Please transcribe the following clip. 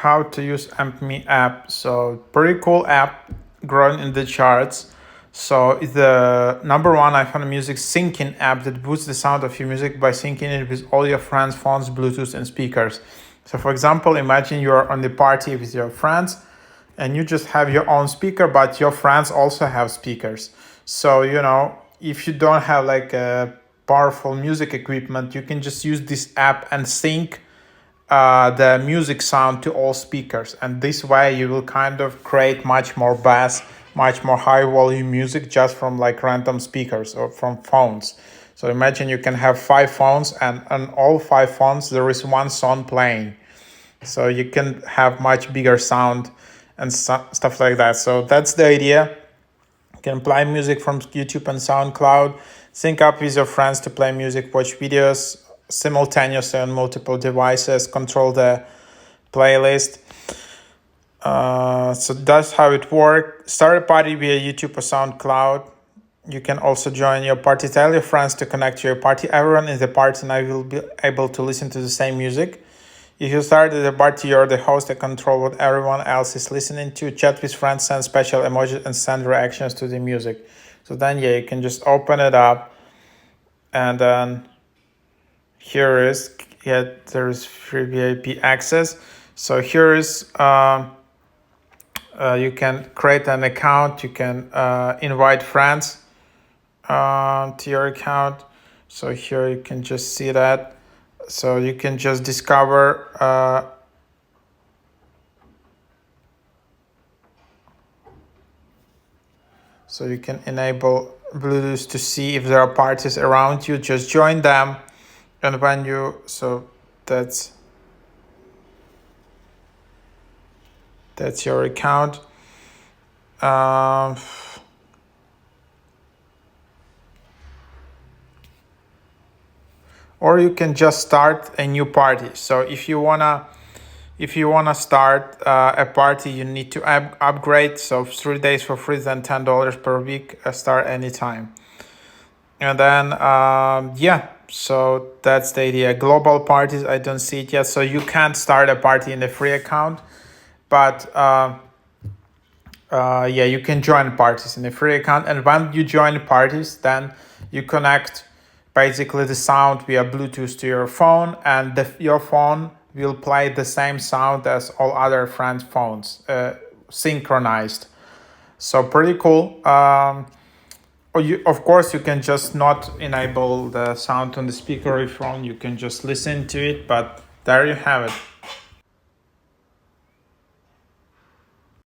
how to use Ampme app. So pretty cool app, growing in the charts. So it's the number one iPhone music syncing app that boosts the sound of your music by syncing it with all your friends' phones, Bluetooth, and speakers. So for example, imagine you're on the party with your friends and you just have your own speaker, but your friends also have speakers. So, if you don't have like a powerful music equipment, you can just use this app and sync the music sound to all speakers. And this way you will kind of create much more bass, much more high volume music just from like random speakers or from phones. So imagine you can have 5 phones, and on all 5 phones there is one song playing. So you can have much bigger sound and stuff like that. So that's the idea. You can play music from YouTube and SoundCloud, sync up with your friends to play music, watch videos simultaneously on multiple devices, control the playlist. So that's how it works. Start a party via YouTube or SoundCloud. You can also join your party. Tell your friends to connect to your party. Everyone in the party now will be able to listen to the same music. If you started the party, you're the host and control what everyone else is listening to. Chat with friends, send special emojis, and send reactions to the music. So then, you can just open it up, and then there's free VIP access. So here is you can create an account. You can invite friends to your account. So here you can just see that. So you can just discover so you can enable Bluetooth to see if there are parties around you. Just join them, and when you that's your account. Or you can just start a new party. So if you wanna start a party, you need to upgrade. So 3 days for free, then $10 per week. Start anytime. And then so that's the idea. Global parties, I don't see it yet. So you can't start a party in a free account, but you can join parties in a free account. And when you join parties, then you connect basically the sound via Bluetooth to your phone, and your phone will play the same sound as all other friends' phones, synchronized. So pretty cool. Of course, you can just not enable the sound on the speaker of your phone. You can just listen to it, but there you have it.